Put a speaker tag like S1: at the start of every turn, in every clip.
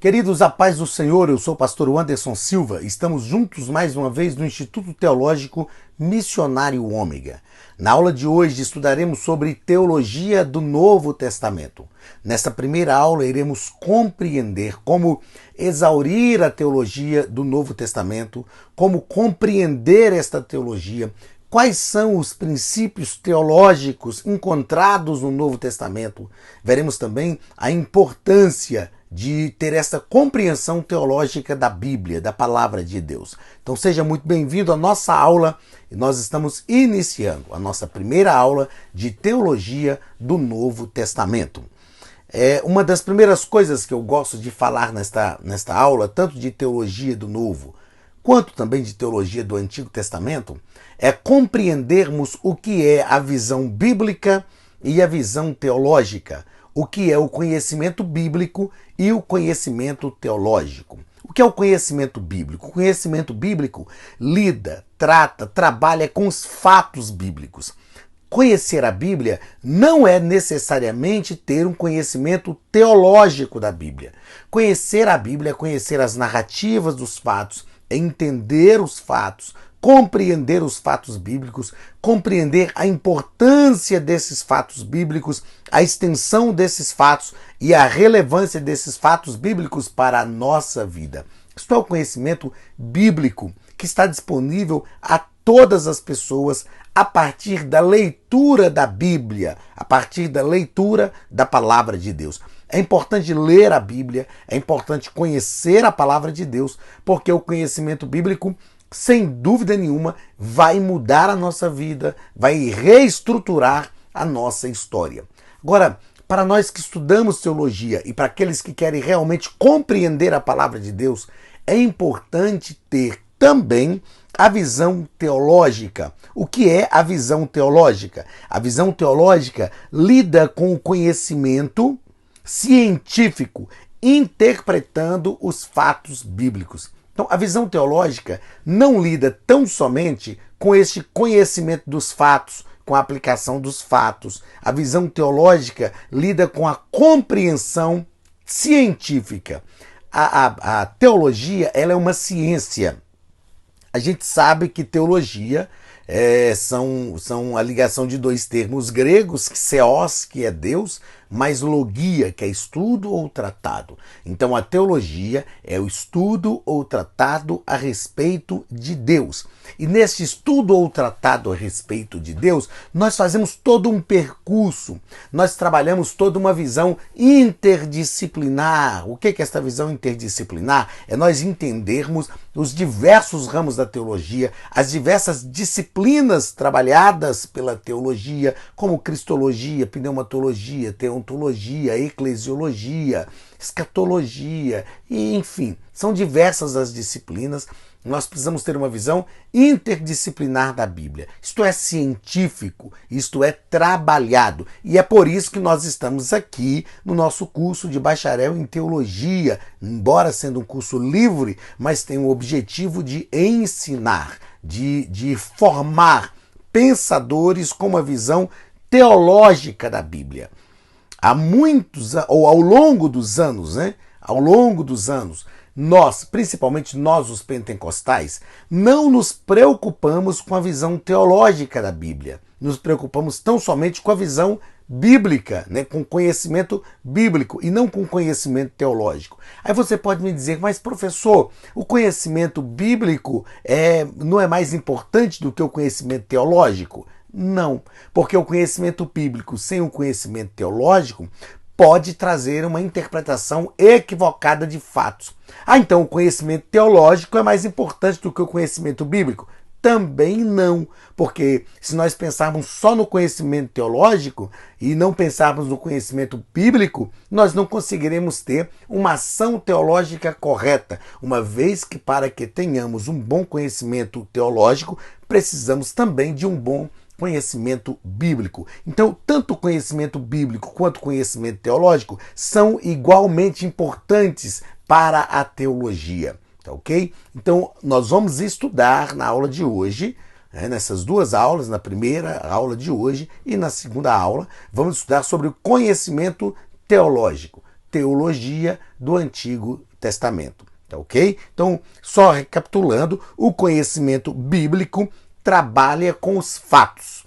S1: Queridos, a paz do Senhor, eu sou o pastor Anderson Silva. Estamos juntos mais uma vez no Instituto Teológico Missionário Ômega. Na aula de hoje estudaremos sobre teologia do Novo Testamento. Nesta primeira aula iremos compreender como exaurir a teologia do Novo Testamento, como compreender esta teologia, quais são os princípios teológicos encontrados no Novo Testamento. Veremos também a importância de ter essa compreensão teológica da Bíblia, da Palavra de Deus. Então seja muito bem-vindo à nossa aula. Nós estamos iniciando a nossa primeira aula de teologia do Novo Testamento. Uma das primeiras coisas que eu gosto de falar nesta aula, tanto de teologia do Novo, quanto também de teologia do Antigo Testamento, é compreendermos o que é a visão bíblica e a visão teológica, o que é o conhecimento bíblico e o conhecimento teológico. O que é o conhecimento bíblico? O conhecimento bíblico lida, trata, trabalha com os fatos bíblicos. Conhecer a Bíblia não é necessariamente ter um conhecimento teológico da Bíblia. Conhecer a Bíblia é conhecer as narrativas dos fatos, é entender os fatos, compreender os fatos bíblicos, compreender a importância desses fatos bíblicos, a extensão desses fatos e a relevância desses fatos bíblicos para a nossa vida. Isto é o conhecimento bíblico que está disponível a todas as pessoas a partir da leitura da Bíblia, a partir da leitura da Palavra de Deus. É importante ler a Bíblia, é importante conhecer a Palavra de Deus, porque o conhecimento bíblico, sem dúvida nenhuma, vai mudar a nossa vida, vai reestruturar a nossa história. Agora, para nós que estudamos teologia e para aqueles que querem realmente compreender a palavra de Deus, é importante ter também a visão teológica. O que é a visão teológica? A visão teológica lida com o conhecimento científico, interpretando os fatos bíblicos. Então, a visão teológica não lida tão somente com este conhecimento dos fatos, com a aplicação dos fatos. A visão teológica lida com a compreensão científica. A teologia, ela é uma ciência. A gente sabe que teologia são a ligação de dois termos gregos, theos, que é Deus, mais logia, que é estudo ou tratado. Então a teologia é o estudo ou tratado a respeito de Deus. E nesse estudo ou tratado a respeito de Deus, nós fazemos todo um percurso, nós trabalhamos toda uma visão interdisciplinar. O que é esta visão interdisciplinar? É nós entendermos os diversos ramos da teologia, as diversas disciplinas trabalhadas pela teologia, como cristologia, pneumatologia, teontologia, eclesiologia, escatologia, e enfim, são diversas as disciplinas. Nós precisamos ter uma visão interdisciplinar da Bíblia. Isto é científico, isto é trabalhado. E é por isso que nós estamos aqui no nosso curso de bacharel em teologia, embora sendo um curso livre, mas tem o objetivo de ensinar, de formar pensadores com uma visão teológica da Bíblia. Ao longo dos anos, nós, principalmente nós os pentecostais, não nos preocupamos com a visão teológica da Bíblia. Nos preocupamos tão somente com a visão bíblica, com conhecimento bíblico e não com conhecimento teológico. Aí você pode me dizer, mas professor, o conhecimento bíblico não é mais importante do que o conhecimento teológico? Não, porque o conhecimento bíblico sem o conhecimento teológico pode trazer uma interpretação equivocada de fatos. Então o conhecimento teológico é mais importante do que o conhecimento bíblico? Também não, porque se nós pensarmos só no conhecimento teológico e não pensarmos no conhecimento bíblico, nós não conseguiremos ter uma ação teológica correta, uma vez que para que tenhamos um bom conhecimento teológico, precisamos também de um bom conhecimento bíblico. Então, tanto o conhecimento bíblico quanto o conhecimento teológico são igualmente importantes para a teologia. Tá ok? Então, nós vamos estudar na aula de hoje, nessas duas aulas, na primeira aula de hoje e na segunda aula, vamos estudar sobre o conhecimento teológico. teologia do Antigo Testamento. Tá ok? Então, só recapitulando, o conhecimento bíblico trabalha com os fatos.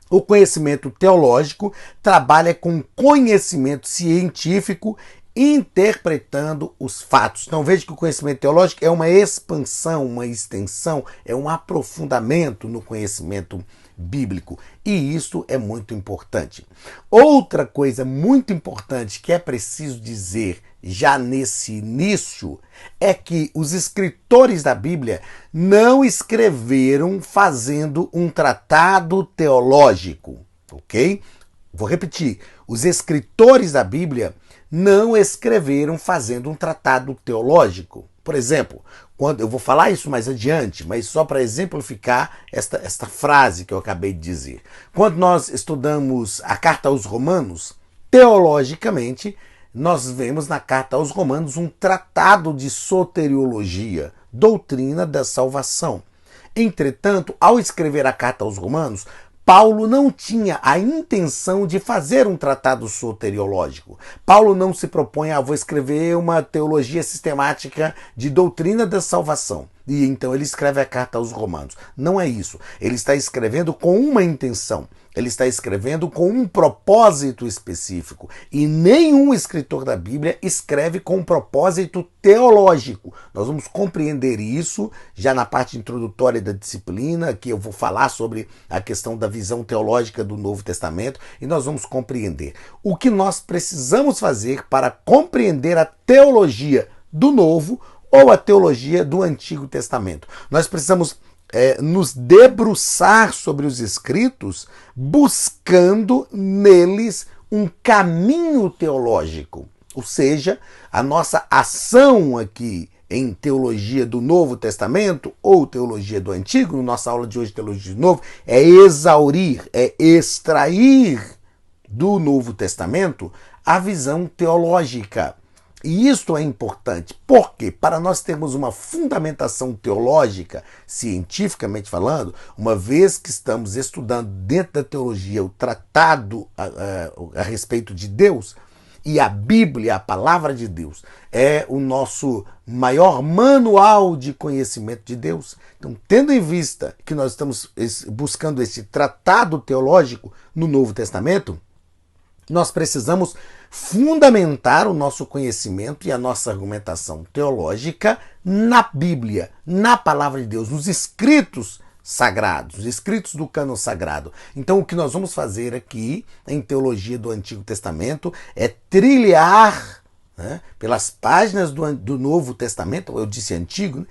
S1: O conhecimento teológico trabalha com conhecimento científico interpretando os fatos. Então veja que o conhecimento teológico é uma expansão, uma extensão, é um aprofundamento no conhecimento bíblico. E isso é muito importante. Outra coisa muito importante que é preciso dizer já nesse início é que os escritores da Bíblia não escreveram fazendo um tratado teológico, ok? Vou repetir. Os escritores da Bíblia não escreveram fazendo um tratado teológico. Por exemplo, quando eu vou falar isso mais adiante, mas só para exemplificar esta frase que eu acabei de dizer. Quando nós estudamos a Carta aos Romanos, teologicamente, nós vemos na Carta aos Romanos um tratado de soteriologia, doutrina da salvação. Entretanto, ao escrever a Carta aos Romanos, Paulo não tinha a intenção de fazer um tratado soteriológico. Paulo não se propõe a vou escrever uma teologia sistemática de doutrina da salvação. E então ele escreve a carta aos Romanos. Não é isso. Ele está escrevendo com uma intenção. Ele está escrevendo com um propósito específico. E nenhum escritor da Bíblia escreve com um propósito teológico. Nós vamos compreender isso já na parte introdutória da disciplina, que eu vou falar sobre a questão da visão teológica do Novo Testamento, e nós vamos compreender o que nós precisamos fazer para compreender a teologia do Novo ou a teologia do Antigo Testamento. Nós precisamos nos debruçar sobre os escritos, buscando neles um caminho teológico. Ou seja, a nossa ação aqui em teologia do Novo Testamento ou teologia do Antigo, na nossa aula de hoje, teologia do Novo, é exaurir, é extrair do Novo Testamento a visão teológica. E isto é importante, porque para nós termos uma fundamentação teológica, cientificamente falando, uma vez que estamos estudando dentro da teologia o tratado a respeito de Deus, e a Bíblia, a palavra de Deus, é o nosso maior manual de conhecimento de Deus. Então, tendo em vista que nós estamos buscando esse tratado teológico no Novo Testamento, nós precisamos fundamentar o nosso conhecimento e a nossa argumentação teológica na Bíblia, na palavra de Deus, nos escritos sagrados, escritos do cânon sagrado. Então, o que nós vamos fazer aqui em teologia do Antigo Testamento é trilhar, né, pelas páginas do Novo Testamento, eu disse antigo, né?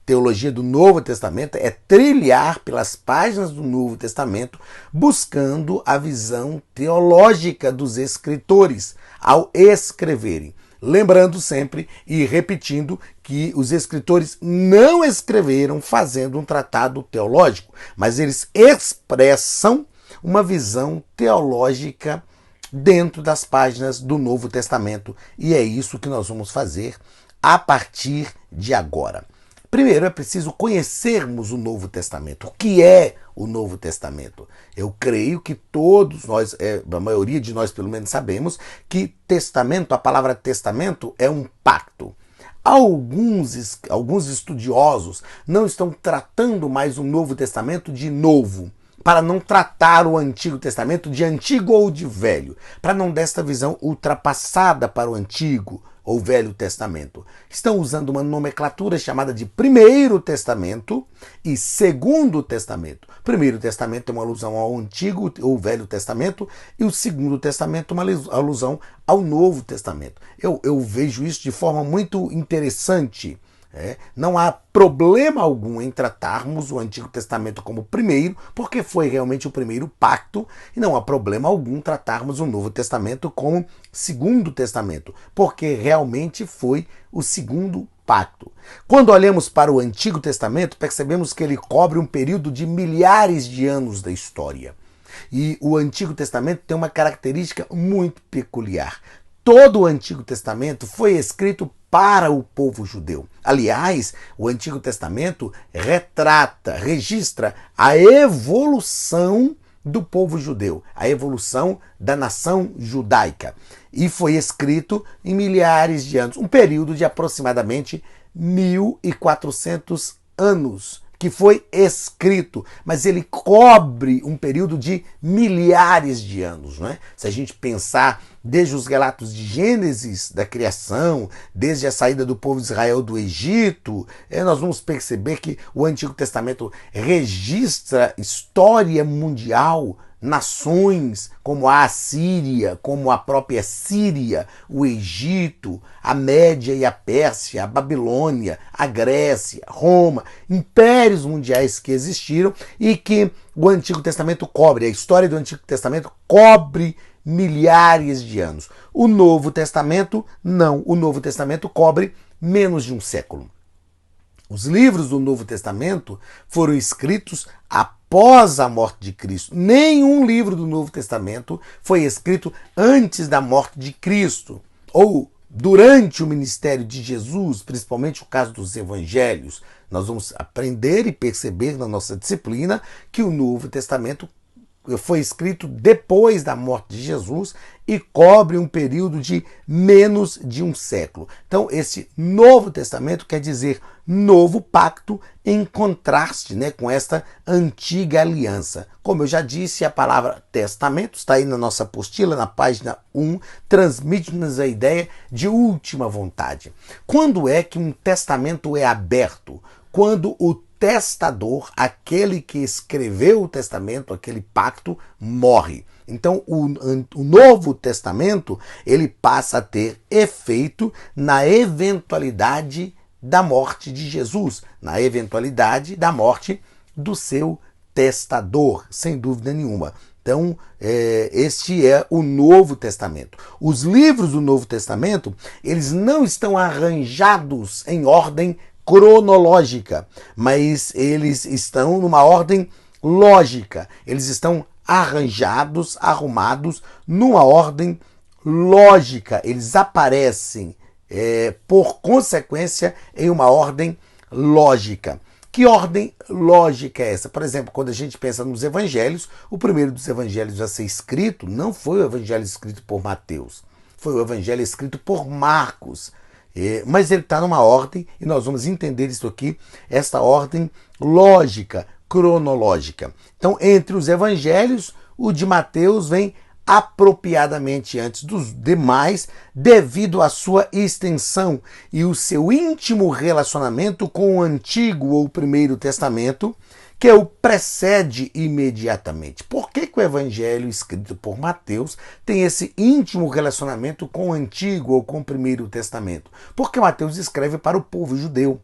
S1: Teologia do Novo Testamento é trilhar pelas páginas do Novo Testamento, buscando a visão teológica dos escritores ao escreverem. Lembrando sempre e repetindo que os escritores não escreveram fazendo um tratado teológico, mas eles expressam uma visão teológica dentro das páginas do Novo Testamento. E é isso que nós vamos fazer a partir de agora. Primeiro, é preciso conhecermos o Novo Testamento. O que é o Novo Testamento? Eu creio que todos nós, a maioria de nós pelo menos sabemos, que testamento, a palavra testamento é um pacto. Alguns estudiosos não estão tratando mais o Novo Testamento de novo, para não tratar o Antigo Testamento de antigo ou de velho, para não dar esta visão ultrapassada para o Antigo ou Velho Testamento. Estão usando uma nomenclatura chamada de Primeiro Testamento e Segundo Testamento. Primeiro Testamento é uma alusão ao Antigo ou Velho Testamento e o Segundo Testamento uma alusão ao Novo Testamento. Eu vejo isso de forma muito interessante. Não há problema algum em tratarmos o Antigo Testamento como primeiro, porque foi realmente o primeiro pacto, e não há problema algum tratarmos o Novo Testamento como Segundo Testamento, porque realmente foi o segundo pacto. Quando olhamos para o Antigo Testamento, percebemos que ele cobre um período de milhares de anos da história. E o Antigo Testamento tem uma característica muito peculiar. Todo o Antigo Testamento foi escrito para o povo judeu. Aliás, o Antigo Testamento registra a evolução do povo judeu, a evolução da nação judaica. e foi escrito em milhares de anos, um período de aproximadamente 1.400 anos que foi escrito, mas ele cobre um período de milhares de anos, não é? Se a gente pensar desde os relatos de Gênesis, da criação, desde a saída do povo de Israel do Egito, nós vamos perceber que o Antigo Testamento registra história mundial, nações como a Assíria, como a própria Síria, o Egito, a Média e a Pérsia, a Babilônia, a Grécia, Roma, impérios mundiais que existiram e que o Antigo Testamento cobre, a história do Antigo Testamento cobre milhares de anos. O Novo Testamento, não. O Novo Testamento cobre menos de um século. Os livros do Novo Testamento foram escritos após a morte de Cristo. Nenhum livro do Novo Testamento foi escrito antes da morte de Cristo ou durante o ministério de Jesus, principalmente o caso dos evangelhos. Nós vamos aprender e perceber na nossa disciplina que o Novo Testamento foi escrito depois da morte de Jesus e cobre um período de menos de um século. Então, esse Novo Testamento quer dizer novo pacto em contraste, com esta antiga aliança. Como eu já disse, a palavra testamento está aí na nossa apostila, na página 1, transmite-nos a ideia de última vontade. Quando é que um testamento é aberto? Quando o testador, aquele que escreveu o testamento, aquele pacto, morre. Então, o Novo Testamento, ele passa a ter efeito na eventualidade da morte de Jesus, na eventualidade da morte do seu testador, sem dúvida nenhuma. Então, este é o Novo Testamento. Os livros do Novo Testamento, eles não estão arranjados em ordem cronológica, mas eles estão numa ordem lógica. Eles estão arranjados, arrumados numa ordem lógica. Eles aparecem, por consequência, em uma ordem lógica. Que ordem lógica é essa? Por exemplo, quando a gente pensa nos evangelhos, o primeiro dos evangelhos a ser escrito não foi o evangelho escrito por Mateus, foi o evangelho escrito por Marcos. Mas ele está numa ordem, e nós vamos entender isso aqui, esta ordem lógica, cronológica. Então, entre os evangelhos, o de Mateus vem apropriadamente antes dos demais, devido à sua extensão e o seu íntimo relacionamento com o Antigo ou Primeiro Testamento, que o precede imediatamente. Por que o evangelho escrito por Mateus tem esse íntimo relacionamento com o Antigo ou com o Primeiro Testamento? Porque Mateus escreve para o povo judeu.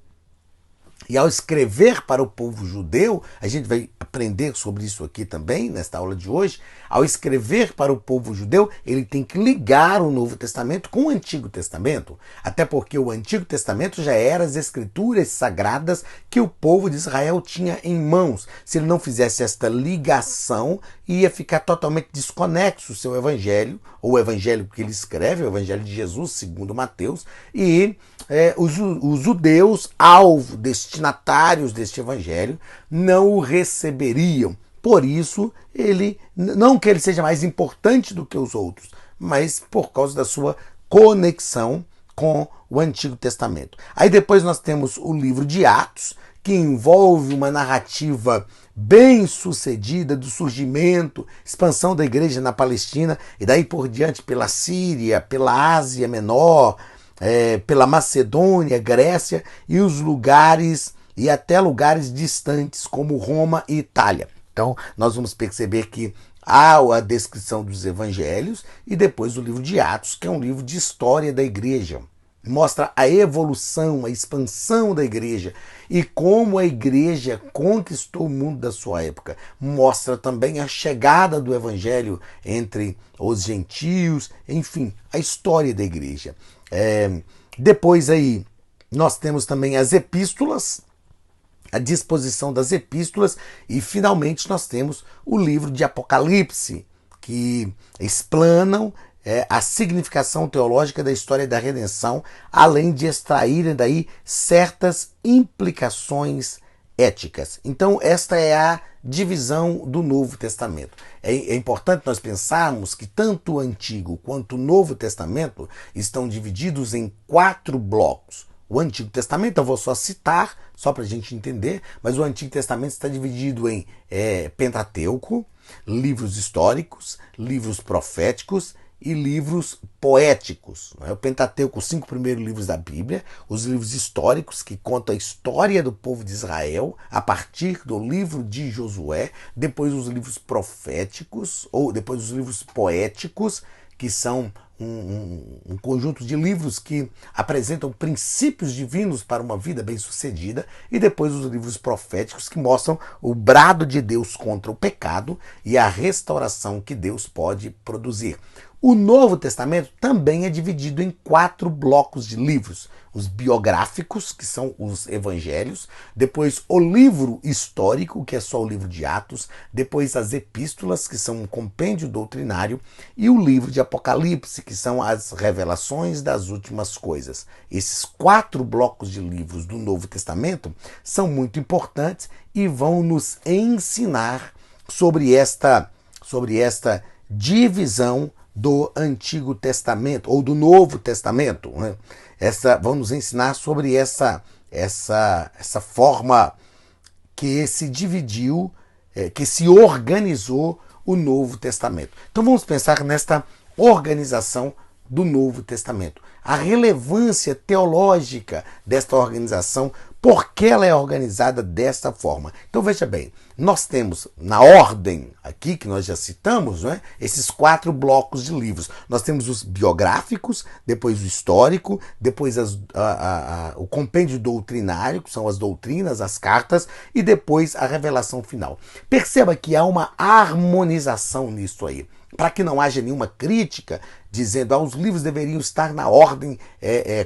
S1: E ao escrever para o povo judeu, a gente vai aprender sobre isso aqui também, nesta aula de hoje, ao escrever para o povo judeu, ele tem que ligar o Novo Testamento com o Antigo Testamento, até porque o Antigo Testamento já era as escrituras sagradas que o povo de Israel tinha em mãos. Se ele não fizesse esta ligação, ia ficar totalmente desconexo o seu evangelho, ou o evangelho que ele escreve, o evangelho de Jesus, segundo Mateus, e os judeus, alvo, destinatários deste evangelho, não o receberiam. Por isso, não que ele seja mais importante do que os outros, mas por causa da sua conexão com o Antigo Testamento. Aí depois nós temos o livro de Atos, que envolve uma narrativa bem sucedida do surgimento, expansão da igreja na Palestina e daí por diante pela Síria, pela Ásia Menor, pela Macedônia, Grécia e os lugares e até lugares distantes como Roma e Itália. Então nós vamos perceber que há a descrição dos evangelhos e depois o livro de Atos, que é um livro de história da igreja. Mostra a evolução, a expansão da igreja e como a igreja conquistou o mundo da sua época. Mostra também a chegada do evangelho entre os gentios, enfim, a história da igreja. Depois aí nós temos também as epístolas, a disposição das epístolas e finalmente nós temos o livro de Apocalipse, que explanam a significação teológica da história da redenção, além de extraírem daí certas implicações éticas. Então esta é a divisão do Novo Testamento. É importante nós pensarmos que tanto o Antigo quanto o Novo Testamento estão divididos em 4 blocos. O Antigo Testamento, eu vou só citar, só para a gente entender, mas o Antigo Testamento está dividido em Pentateuco, livros históricos, livros proféticos e livros poéticos. O Pentateuco, os 5 primeiros livros da Bíblia, os livros históricos, que contam a história do povo de Israel, a partir do livro de Josué, depois os livros proféticos, ou depois os livros poéticos, que são um conjunto de livros que apresentam princípios divinos para uma vida bem-sucedida, e depois os livros proféticos que mostram o brado de Deus contra o pecado e a restauração que Deus pode produzir. O Novo Testamento também é dividido em 4 blocos de livros. Os biográficos, que são os evangelhos, depois o livro histórico, que é só o livro de Atos, depois as epístolas, que são um compêndio doutrinário, e o livro de Apocalipse, que são as revelações das últimas coisas. Esses 4 blocos de livros do Novo Testamento são muito importantes e vão nos ensinar sobre esta divisão do Antigo Testamento ou do Novo Testamento, né? Vão nos ensinar sobre essa forma que se dividiu, que se organizou o Novo Testamento. Então vamos pensar nesta organização do Novo Testamento. A relevância teológica desta organização, por que ela é organizada desta forma. Então veja bem, nós temos na ordem aqui que nós já citamos, né, esses 4 blocos de livros. Nós temos os biográficos, depois o histórico, depois o compêndio doutrinário, que são as doutrinas, as cartas, e depois a revelação final. Perceba que há uma harmonização nisso aí, para que não haja nenhuma crítica dizendo que os livros deveriam estar na ordem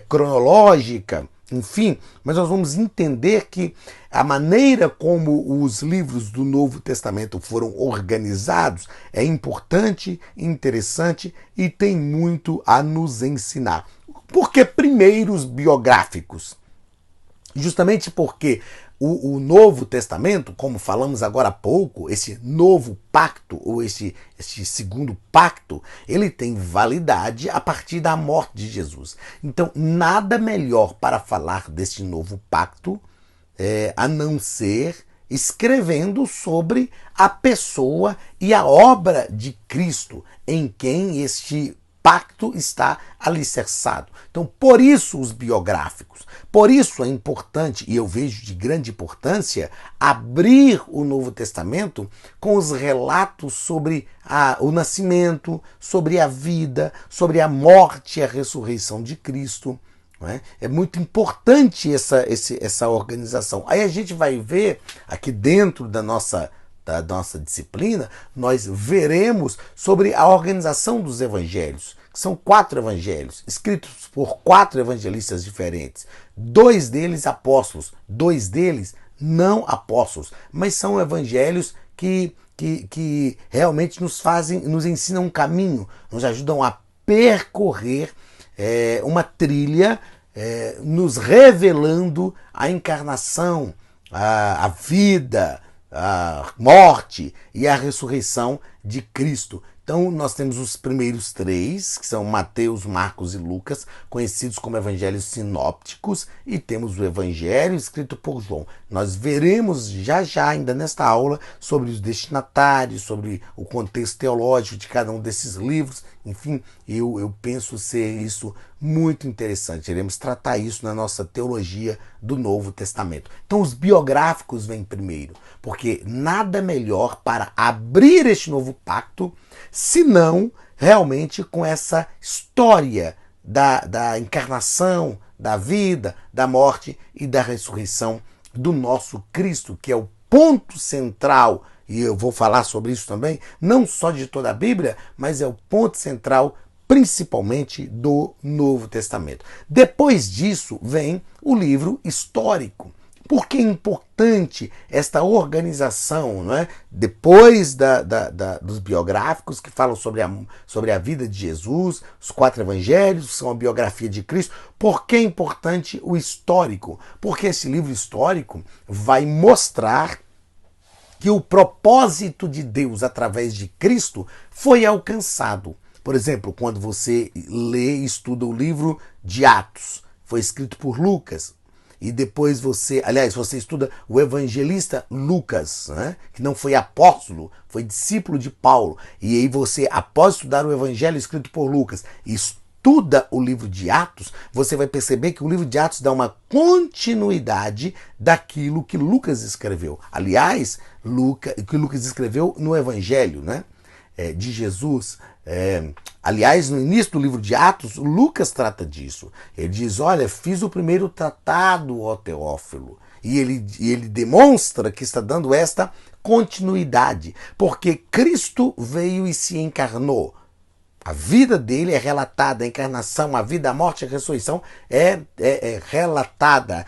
S1: cronológica, enfim, mas nós vamos entender que a maneira como os livros do Novo Testamento foram organizados é importante, interessante e tem muito a nos ensinar. Por que primeiro os biográficos? Justamente porque o Novo Testamento, como falamos agora há pouco, esse novo pacto, ou esse segundo pacto, ele tem validade a partir da morte de Jesus. Então, nada melhor para falar deste novo pacto a não ser escrevendo sobre a pessoa e a obra de Cristo, em quem este pacto está alicerçado. Então, por isso os biográficos, por isso é importante, e eu vejo de grande importância, abrir o Novo Testamento com os relatos sobre o nascimento, sobre a vida, sobre a morte e a ressurreição de Cristo. Não é? É muito importante essa organização. Aí a gente vai ver aqui dentro da nossa disciplina, nós veremos sobre a organização dos evangelhos, que são 4 evangelhos, escritos por 4 evangelistas diferentes. 2 deles apóstolos, 2 deles não apóstolos, mas são evangelhos que realmente nos ensinam um caminho, nos ajudam a percorrer uma trilha, nos revelando a encarnação, a vida, a morte e a ressurreição de Cristo. Então nós temos os primeiros 3, que são Mateus, Marcos e Lucas, conhecidos como evangelhos sinópticos, e temos o evangelho escrito por João. Nós veremos já ainda nesta aula sobre os destinatários, sobre o contexto teológico de cada um desses livros. Enfim, eu penso ser isso muito interessante. Iremos tratar isso na nossa teologia do Novo Testamento. Então os biográficos vêm primeiro, porque nada melhor para abrir este novo pacto senão realmente com essa história da encarnação, da vida, da morte e da ressurreição do nosso Cristo, que é o ponto central, e eu vou falar sobre isso também, não só de toda a Bíblia, mas é o ponto central principalmente do Novo Testamento. Depois disso vem o livro histórico. Por que é importante esta organização, não é? Depois dos biográficos que falam sobre a vida de Jesus, os 4 evangelhos, que são a biografia de Cristo. Por que é importante o histórico? Porque esse livro histórico vai mostrar que o propósito de Deus através de Cristo foi alcançado. Por exemplo, quando você lê e estuda o livro de Atos, foi escrito por Lucas, e depois você estuda o evangelista Lucas, né, que não foi apóstolo, foi discípulo de Paulo, e aí você, após estudar o evangelho escrito por Lucas, estuda o livro de Atos, você vai perceber que o livro de Atos dá uma continuidade daquilo que Lucas escreveu. Aliás, o que Lucas escreveu no evangelho, né, de Jesus. Aliás, no início do livro de Atos, Lucas trata disso. Ele diz, olha, fiz o primeiro tratado, ó Teófilo. E ele demonstra que está dando esta continuidade, porque Cristo veio e se encarnou. A vida dele é relatada, a encarnação, a vida, a morte e a ressurreição é relatada,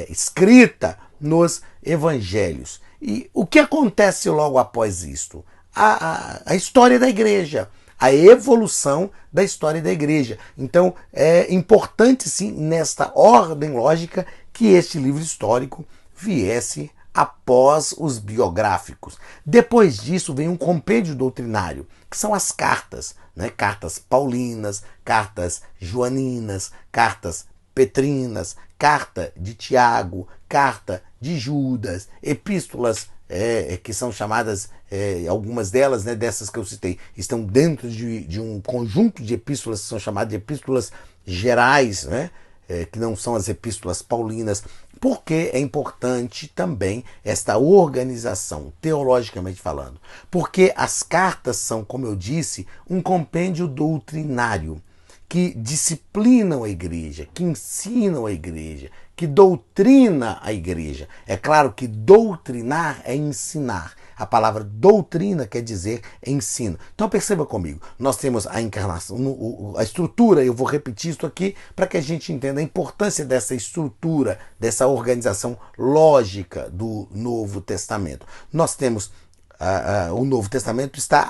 S1: escrita nos evangelhos. E o que acontece logo após isto? A história da igreja, a evolução da história da igreja. Então é importante sim, nesta ordem lógica, que este livro histórico viesse após os biográficos. Depois disso vem um compêndio doutrinário, que são as cartas, né? Cartas paulinas, cartas joaninas, cartas petrinas, carta de Tiago, carta de Judas, epístolas que são chamadas, algumas delas, né, dessas que eu citei, estão dentro de um conjunto de epístolas que são chamadas de epístolas gerais, né, que não são as epístolas paulinas, porque é importante também esta organização, teologicamente falando, porque as cartas são, como eu disse, um compêndio doutrinário, que disciplinam a igreja, que ensinam a igreja, que doutrina a igreja. É claro que doutrinar é ensinar. A palavra doutrina quer dizer ensino. Então perceba comigo, nós temos a encarnação, a estrutura, eu vou repetir isso aqui para que a gente entenda a importância dessa estrutura, dessa organização lógica do Novo Testamento. Nós temos o Novo Testamento está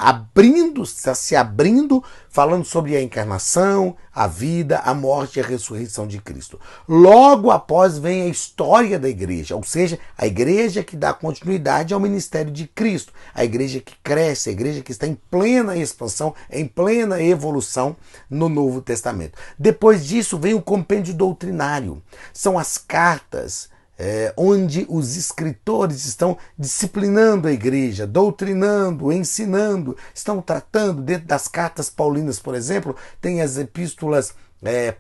S1: se abrindo, falando sobre a encarnação, a vida, a morte e a ressurreição de Cristo. Logo após vem a história da igreja, ou seja, a igreja que dá continuidade ao ministério de Cristo, a igreja que cresce, a igreja que está em plena expansão, em plena evolução no Novo Testamento. Depois disso vem o compêndio doutrinário, são as cartas, onde os escritores estão disciplinando a igreja, doutrinando, ensinando, estão tratando, dentro das cartas paulinas, por exemplo, tem as epístolas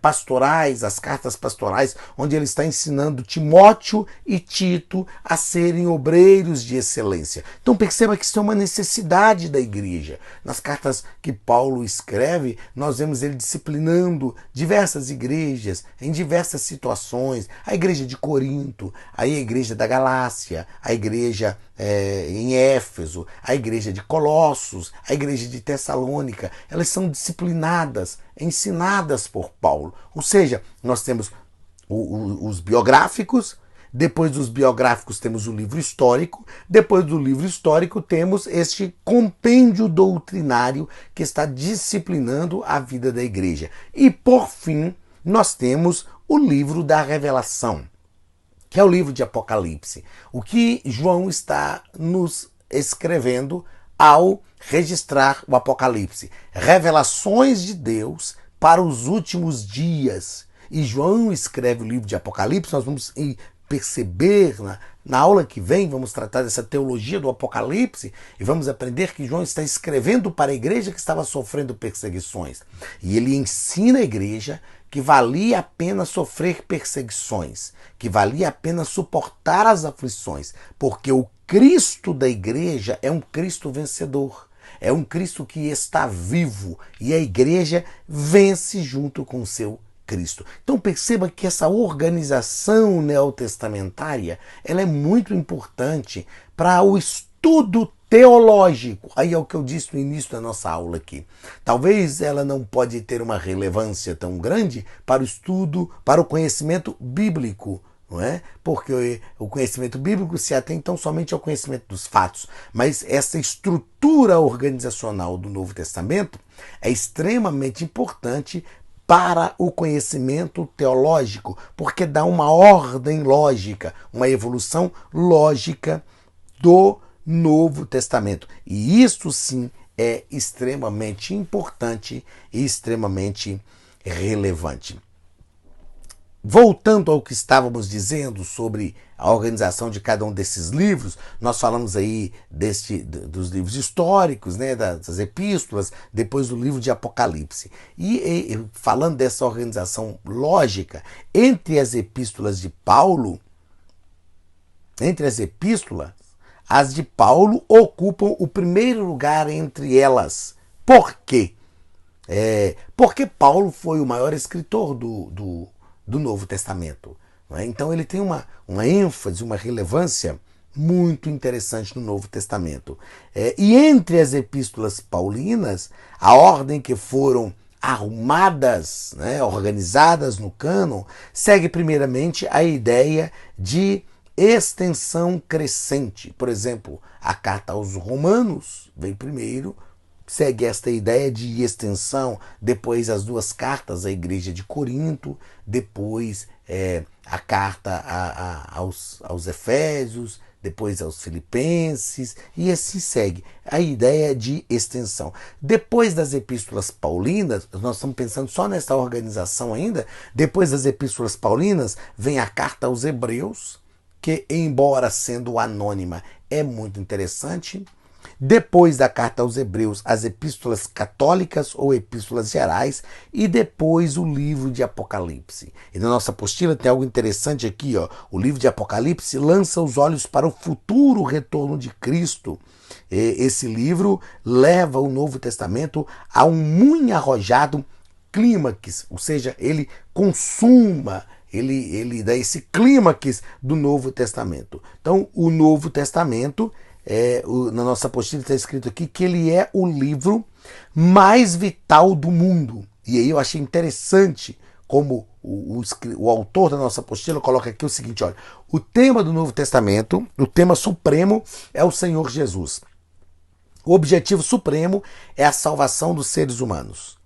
S1: pastorais, as cartas pastorais, onde ele está ensinando Timóteo e Tito a serem obreiros de excelência. Então perceba que isso é uma necessidade da igreja. Nas cartas que Paulo escreve, nós vemos ele disciplinando diversas igrejas em diversas situações. A igreja de Corinto, a igreja da Galácia, a igreja em Éfeso, a igreja de Colossos, a igreja de Tessalônica, elas são disciplinadas, ensinadas por Paulo. Ou seja, nós temos os biográficos, depois dos biográficos temos o livro histórico, depois do livro histórico temos este compêndio doutrinário que está disciplinando a vida da igreja. E por fim, nós temos o livro da Revelação, que é o livro de Apocalipse, o que João está nos escrevendo ao registrar o Apocalipse. Revelações de Deus para os últimos dias. E João escreve o livro de Apocalipse, nós vamos perceber na aula que vem, vamos tratar dessa teologia do Apocalipse e vamos aprender que João está escrevendo para a igreja que estava sofrendo perseguições. E ele ensina a igreja que valia a pena sofrer perseguições, que valia a pena suportar as aflições, porque o Cristo da igreja é um Cristo vencedor, é um Cristo que está vivo e a igreja vence junto com o seu Cristo. Então perceba que essa organização neotestamentária ela é muito importante para o estudo teológico. Aí é o que eu disse no início da nossa aula aqui. Talvez ela não pode ter uma relevância tão grande para o estudo, para o conhecimento bíblico, não é? Porque o conhecimento bíblico se atém então somente ao conhecimento dos fatos. Mas essa estrutura organizacional do Novo Testamento é extremamente importante para o conhecimento teológico, porque dá uma ordem lógica, uma evolução lógica do Novo Testamento. E isso sim é extremamente importante e extremamente relevante. Voltando ao que estávamos dizendo sobre a organização de cada um desses livros, nós falamos aí dos livros históricos, né, das epístolas, depois do livro de Apocalipse. E falando dessa organização lógica, entre as epístolas de Paulo, as de Paulo ocupam o primeiro lugar entre elas. Por quê? Porque Paulo foi o maior escritor do Novo Testamento. Não é? Então ele tem uma ênfase, uma relevância muito interessante no Novo Testamento. E entre as epístolas paulinas, a ordem que foram arrumadas, né, organizadas no cânon, segue primeiramente a ideia de extensão crescente. Por exemplo, a carta aos Romanos vem primeiro, segue esta ideia de extensão, depois as duas cartas à igreja de Corinto, depois a carta aos Efésios, depois aos Filipenses, e assim segue a ideia de extensão. Depois das epístolas paulinas, nós estamos pensando só nessa organização ainda, depois das epístolas paulinas vem a carta aos Hebreus, que embora sendo anônima é muito interessante. Depois da carta aos Hebreus, as epístolas católicas ou epístolas gerais, e depois o livro de Apocalipse. E na nossa apostila tem algo interessante aqui, ó. O livro de Apocalipse lança os olhos para o futuro retorno de Cristo. Esse livro leva o Novo Testamento a um muito arrojado clímax, ou seja, ele consuma, ele dá esse clímax do Novo Testamento. Então, o Novo Testamento, na nossa apostila está escrito aqui que ele é o livro mais vital do mundo. E aí eu achei interessante como o autor da nossa apostila coloca aqui o seguinte, olha, o tema do Novo Testamento, o tema supremo é o Senhor Jesus. O objetivo supremo é a salvação dos seres humanos.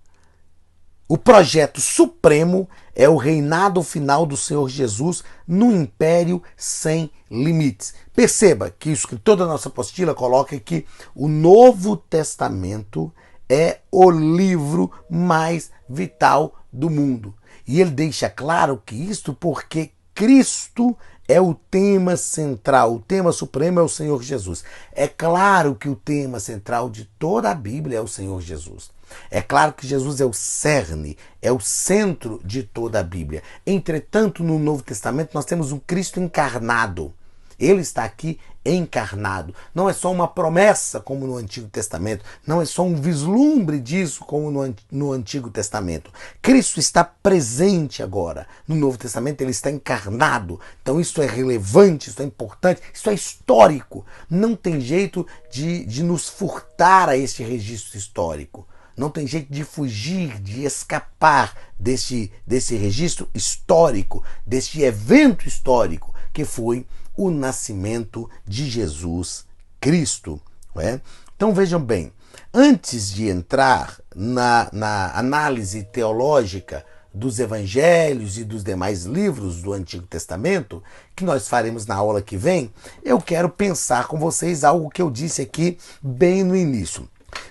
S1: O projeto supremo é o reinado final do Senhor Jesus no império sem limites. Perceba que o escritor da nossa apostila coloca que o Novo Testamento é o livro mais vital do mundo. E ele deixa claro que isto porque Cristo é o tema central, o tema supremo é o Senhor Jesus. É claro que o tema central de toda a Bíblia é o Senhor Jesus. É claro que Jesus é o cerne, é o centro de toda a Bíblia. Entretanto, no Novo Testamento nós temos um Cristo encarnado. Ele está aqui encarnado. Não é só uma promessa como no Antigo Testamento, não é só um vislumbre disso como no Antigo Testamento. Cristo está presente agora. No Novo Testamento ele está encarnado. Então isso é relevante, isso é importante, isso é histórico. Não tem jeito de nos furtar a este registro histórico. Não tem jeito de fugir, de escapar desse registro histórico, deste evento histórico que foi o nascimento de Jesus Cristo. Não é? Então vejam bem, antes de entrar na análise teológica dos evangelhos e dos demais livros do Antigo Testamento, que nós faremos na aula que vem, eu quero pensar com vocês algo que eu disse aqui bem no início.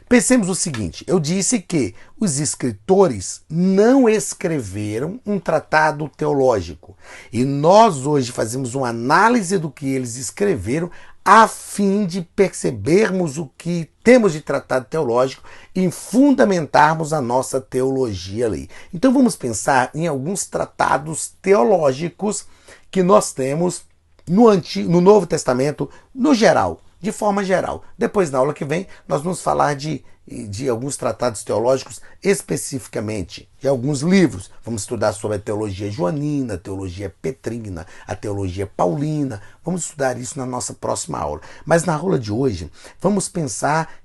S1: Pensemos o seguinte, eu disse que os escritores não escreveram um tratado teológico e nós hoje fazemos uma análise do que eles escreveram a fim de percebermos o que temos de tratado teológico e fundamentarmos a nossa teologia ali. Então vamos pensar em alguns tratados teológicos que nós temos no Novo Testamento, no geral. De forma geral. Depois, na aula que vem, nós vamos falar de alguns tratados teológicos especificamente, de alguns livros. Vamos estudar sobre a teologia joanina, a teologia petrina, a teologia paulina. Vamos estudar isso na nossa próxima aula. Mas na aula de hoje, vamos pensar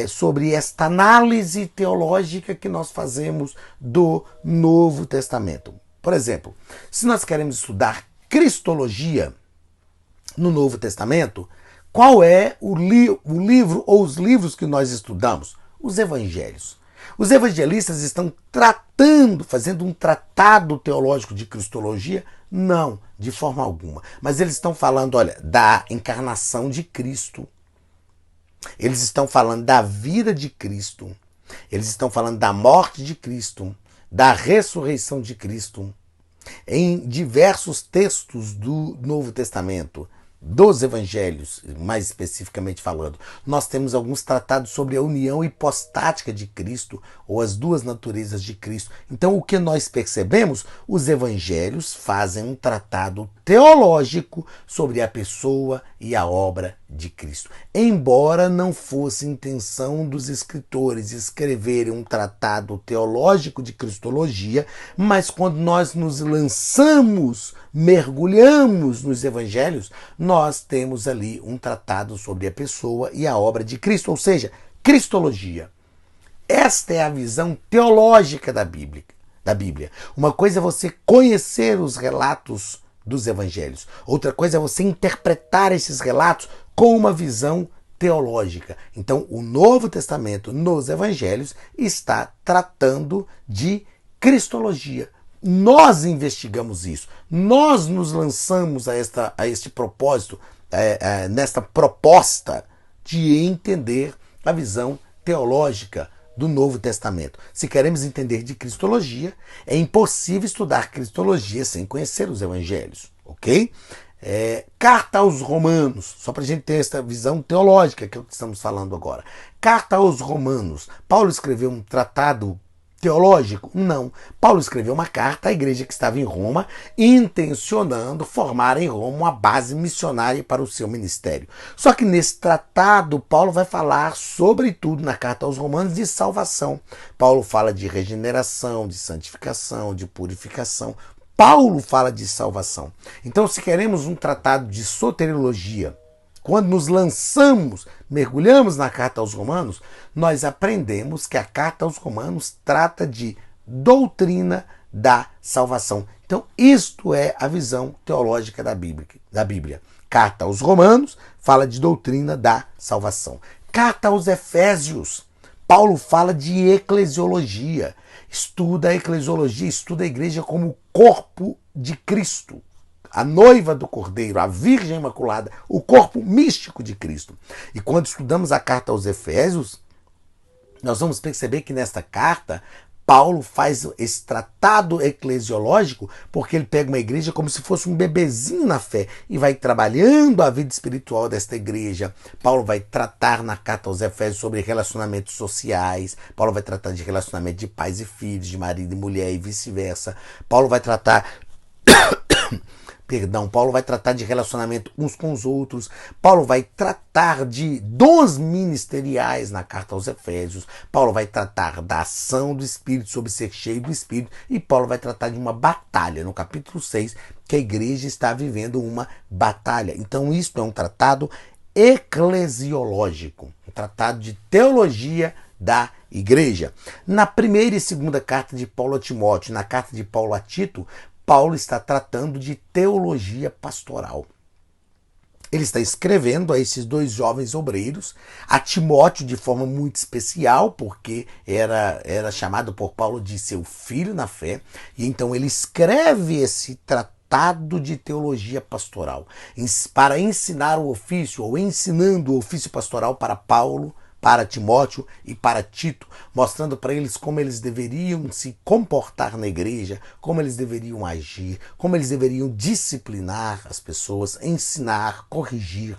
S1: sobre esta análise teológica que nós fazemos do Novo Testamento. Por exemplo, se nós queremos estudar cristologia no Novo Testamento, qual é o livro ou os livros que nós estudamos? Os evangelhos. Os evangelistas estão fazendo um tratado teológico de cristologia? Não, de forma alguma. Mas eles estão falando, olha, da encarnação de Cristo. Eles estão falando da vida de Cristo. Eles estão falando da morte de Cristo, da ressurreição de Cristo. Em diversos textos do Novo Testamento, dos evangelhos, mais especificamente falando, nós temos alguns tratados sobre a união hipostática de Cristo, ou as duas naturezas de Cristo. Então, o que nós percebemos? Os evangelhos fazem um tratado teológico sobre a pessoa e a obra de Cristo. Embora não fosse intenção dos escritores escreverem um tratado teológico de cristologia, mas quando nós nos lançamos, mergulhamos nos evangelhos, nós temos ali um tratado sobre a pessoa e a obra de Cristo, ou seja, cristologia. Esta é a visão teológica da Bíblia. Uma coisa é você conhecer os relatos dos evangelhos. Outra coisa é você interpretar esses relatos com uma visão teológica. Então, o Novo Testamento nos evangelhos está tratando de cristologia. Nós investigamos isso. Nós nos lançamos a este propósito, nesta proposta de entender a visão teológica do Novo Testamento. Se queremos entender de cristologia, é impossível estudar cristologia sem conhecer os evangelhos, ok? Carta aos Romanos, só para a gente ter essa visão teológica que estamos falando agora. Carta aos Romanos. Paulo escreveu um tratado teológico? Não. Paulo escreveu uma carta à igreja que estava em Roma, intencionando formar em Roma uma base missionária para o seu ministério. Só que nesse tratado, Paulo vai falar, sobretudo na carta aos Romanos, de salvação. Paulo fala de regeneração, de santificação, de purificação. Paulo fala de salvação. Então, se queremos um tratado de soteriologia, quando nos lançamos, mergulhamos na carta aos Romanos, nós aprendemos que a carta aos Romanos trata de doutrina da salvação. Então, isto é a visão teológica da Bíblia. Carta aos Romanos fala de doutrina da salvação. Carta aos Efésios, Paulo fala de eclesiologia. Estuda a eclesiologia, estuda a igreja como corpo de Cristo. A noiva do Cordeiro, a Virgem Imaculada, o corpo místico de Cristo. E quando estudamos a carta aos Efésios, nós vamos perceber que nesta carta, Paulo faz esse tratado eclesiológico porque ele pega uma igreja como se fosse um bebezinho na fé e vai trabalhando a vida espiritual desta igreja. Paulo vai tratar na carta aos Efésios sobre relacionamentos sociais. Paulo vai tratar de relacionamento de pais e filhos, de marido e mulher e vice-versa. Paulo vai tratar de relacionamento uns com os outros. Paulo vai tratar de dons ministeriais na carta aos Efésios. Paulo vai tratar da ação do Espírito sobre ser cheio do Espírito. E Paulo vai tratar de uma batalha no capítulo 6, que a igreja está vivendo uma batalha. Então isto é um tratado eclesiológico, um tratado de teologia da igreja. Na primeira e segunda carta de Paulo a Timóteo, na carta de Paulo a Tito, Paulo está tratando de teologia pastoral. Ele está escrevendo a esses dois jovens obreiros, a Timóteo de forma muito especial, porque era chamado por Paulo de seu filho na fé, e então ele escreve esse tratado de teologia pastoral, para ensinar o ofício, ou ensinando o ofício pastoral para Paulo, para Timóteo e para Tito, mostrando para eles como eles deveriam se comportar na igreja, como eles deveriam agir, como eles deveriam disciplinar as pessoas, ensinar, corrigir.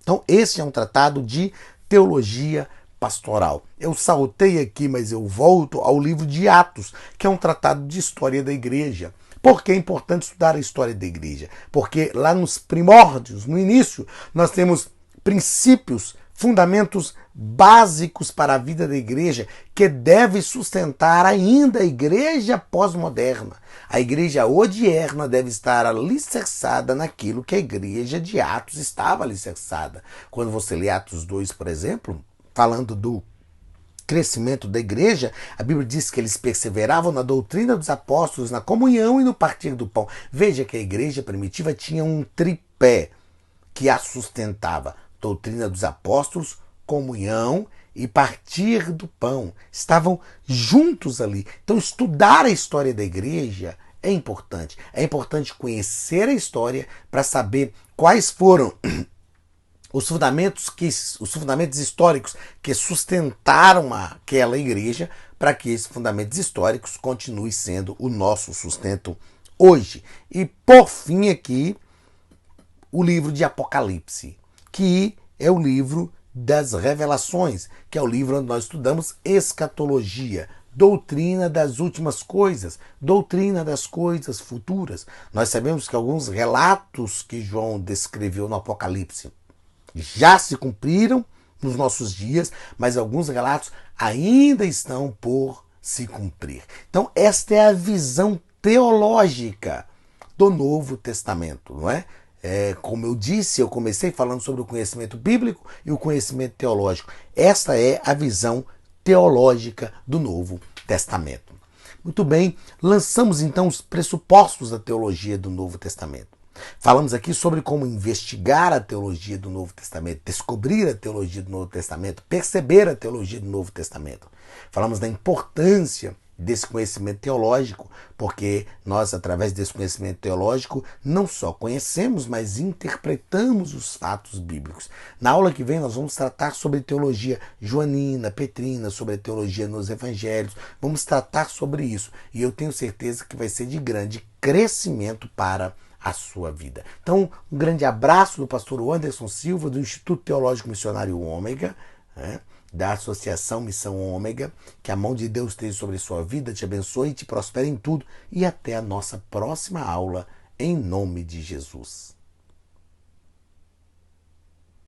S1: Então, esse é um tratado de teologia pastoral. Eu saltei aqui, mas eu volto ao livro de Atos, que é um tratado de história da igreja. Por que é importante estudar a história da igreja? Porque lá nos primórdios, no início, nós temos princípios, fundamentos básicos para a vida da igreja que deve sustentar ainda a igreja pós-moderna. A igreja odierna deve estar alicerçada naquilo que a igreja de Atos estava alicerçada. Quando você lê Atos 2, por exemplo, falando do crescimento da igreja, a Bíblia diz que eles perseveravam na doutrina dos apóstolos, na comunhão e no partir do pão. Veja que a igreja primitiva tinha um tripé que a sustentava: doutrina dos apóstolos, comunhão e partir do pão. Estavam juntos ali. Então, estudar a história da igreja é importante. É importante conhecer a história para saber quais foram os fundamentos históricos que sustentaram aquela igreja, para que esses fundamentos históricos continuem sendo o nosso sustento hoje. E por fim aqui, o livro de Apocalipse, que é o livro das revelações, que é o livro onde nós estudamos escatologia, doutrina das últimas coisas, doutrina das coisas futuras. Nós sabemos que alguns relatos que João descreveu no Apocalipse já se cumpriram nos nossos dias, mas alguns relatos ainda estão por se cumprir. Então, esta é a visão teológica do Novo Testamento, não é? Como eu disse, eu comecei falando sobre o conhecimento bíblico e o conhecimento teológico. Esta é a visão teológica do Novo Testamento. Muito bem, lançamos então os pressupostos da teologia do Novo Testamento. Falamos aqui sobre como investigar a teologia do Novo Testamento, descobrir a teologia do Novo Testamento, perceber a teologia do Novo Testamento. Falamos da importância desse conhecimento teológico, porque nós, através desse conhecimento teológico, não só conhecemos, mas interpretamos os fatos bíblicos. Na aula que vem nós vamos tratar sobre teologia joanina, petrina, sobre a teologia nos evangelhos, vamos tratar sobre isso, e eu tenho certeza que vai ser de grande crescimento para a sua vida. Então, um grande abraço do pastor Anderson Silva, do Instituto Teológico Missionário Ômega, da Associação Missão Ômega. Que a mão de Deus esteja sobre a sua vida, te abençoe e te prospere em tudo. E até a nossa próxima aula, em nome de Jesus.